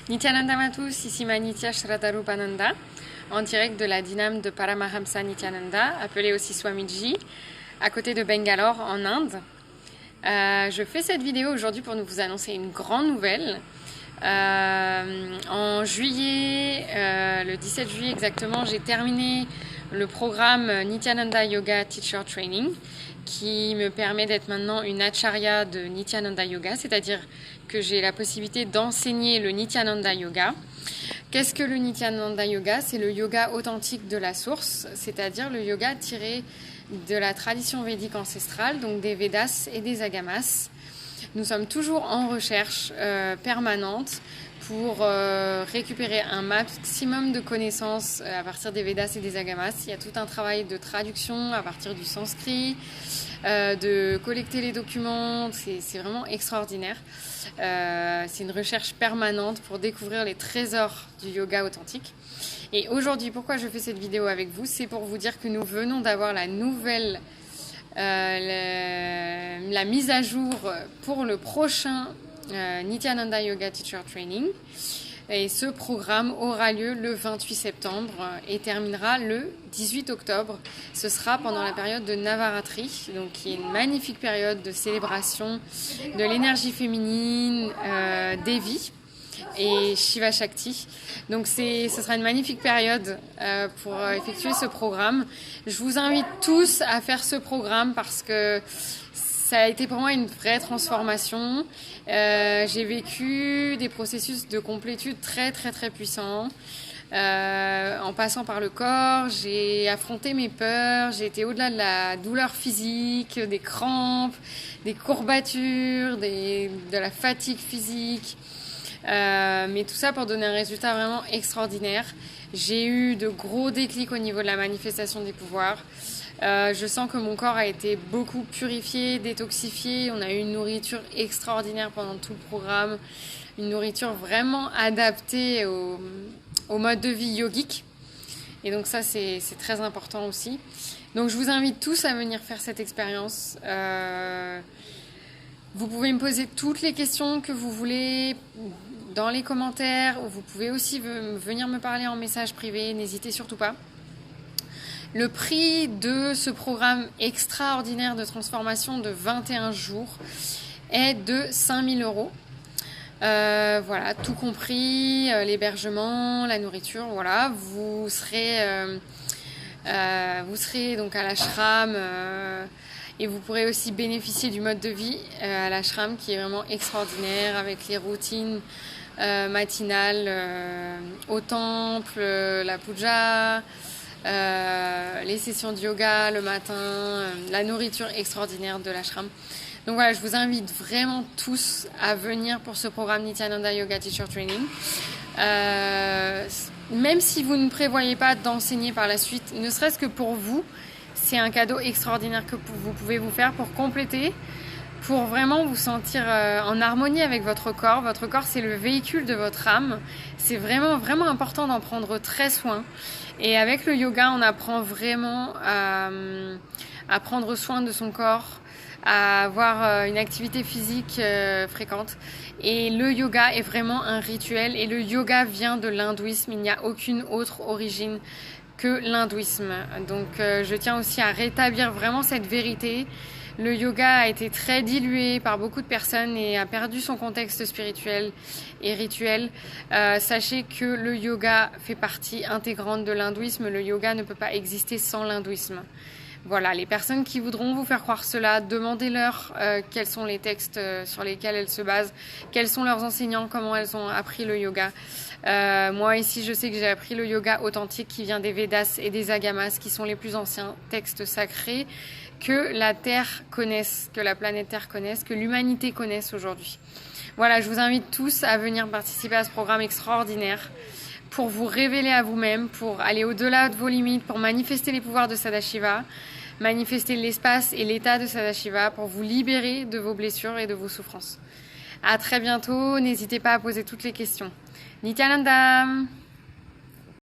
Nityananda à tous, ici Manitya Shraddharupananda, en direct de la dyname de Paramahamsa Nityananda, appelée aussi Swamiji, à côté de Bangalore, en Inde. Je fais cette vidéo aujourd'hui pour vous annoncer une grande nouvelle. En juillet, le 17 juillet exactement, j'ai terminé le programme Nityananda Yoga Teacher Training qui me permet d'être maintenant une acharya de Nityananda Yoga, c'est-à-dire que j'ai la possibilité d'enseigner le Nityananda Yoga. Qu'est-ce que le Nityananda Yoga? C'est le yoga authentique de la source, c'est-à-dire le yoga tiré de la tradition védique ancestrale, donc des Védas et des Agamas. Nous sommes toujours en recherche permanente pour récupérer un maximum de connaissances à partir des Védas et des Agamas. Il y a tout un travail de traduction à partir du sanskrit, de collecter les documents, c'est vraiment extraordinaire. C'est une recherche permanente pour découvrir les trésors du yoga authentique. Et aujourd'hui, pourquoi je fais cette vidéo avec vous? C'est pour vous dire que nous venons d'avoir la nouvelle la mise à jour pour le prochain Nityananda Yoga Teacher Training. Et ce programme aura lieu le 28 septembre et terminera le 18 octobre. Ce sera pendant la période de Navaratri, donc qui est une magnifique période de célébration de l'énergie féminine, Devi et Shiva Shakti. Donc ce sera une magnifique période pour effectuer ce programme. Je vous invite tous à faire ce programme parce que ça a été pour moi une vraie transformation. J'ai vécu des processus de complétude très puissants. En passant par le corps, j'ai affronté mes peurs, j'ai été au-delà de la douleur physique, des crampes, des courbatures, de la fatigue physique. Mais tout ça pour donner un résultat vraiment extraordinaire. J'ai eu de gros déclics au niveau de la manifestation des pouvoirs. Je sens que mon corps a été beaucoup purifié, détoxifié. On a eu une nourriture extraordinaire pendant tout le programme. Une nourriture vraiment adaptée au mode de vie yogique. Et donc ça, c'est très important aussi. Donc je vous invite tous à venir faire cette expérience. Vous pouvez me poser toutes les questions que vous voulez dans les commentaires. Ou vous pouvez aussi venir me parler en message privé. N'hésitez surtout pas. Le prix de ce programme extraordinaire de transformation de 21 jours est de 5 000 €. Voilà, tout compris, l'hébergement, la nourriture, voilà. Vous serez donc à l'ashram et vous pourrez aussi bénéficier du mode de vie à l'ashram qui est vraiment extraordinaire avec les routines matinales au temple, la puja, les sessions de yoga le matin, la nourriture extraordinaire de l'ashram. Donc voilà, je vous invite vraiment tous à venir pour ce programme Nityananda Yoga Teacher Training. Même si vous ne prévoyez pas d'enseigner par la suite, ne serait-ce que pour vous, c'est un cadeau extraordinaire que vous pouvez vous faire pour compléter, pour vraiment vous sentir en harmonie avec votre corps. Votre corps, c'est le véhicule de votre âme. C'est vraiment important d'en prendre très soin. Et avec le yoga, on apprend vraiment à prendre soin de son corps, à avoir une activité physique fréquente. Et le yoga est vraiment un rituel. Et le yoga vient de l'hindouisme. Il n'y a aucune autre origine que l'hindouisme. Donc je tiens aussi à rétablir vraiment cette vérité. Le yoga a été très dilué par beaucoup de personnes et a perdu son contexte spirituel et rituel. Sachez que le yoga fait partie intégrante de l'hindouisme. Le yoga ne peut pas exister sans l'hindouisme. Voilà, les personnes qui voudront vous faire croire cela, demandez-leur quels sont les textes sur lesquels elles se basent, quels sont leurs enseignants, comment elles ont appris le yoga. Moi ici, je sais que j'ai appris le yoga authentique qui vient des Védas et des Agamas, qui sont les plus anciens textes sacrés que la Terre connaisse, que la planète Terre connaisse, que l'humanité connaisse aujourd'hui. Voilà, je vous invite tous à venir participer à ce programme extraordinaire pour vous révéler à vous-même, pour aller au-delà de vos limites, pour manifester les pouvoirs de Sadashiva, manifester l'espace et l'état de Sadashiva, pour vous libérer de vos blessures et de vos souffrances. À très bientôt, n'hésitez pas à poser toutes les questions. Nityananda!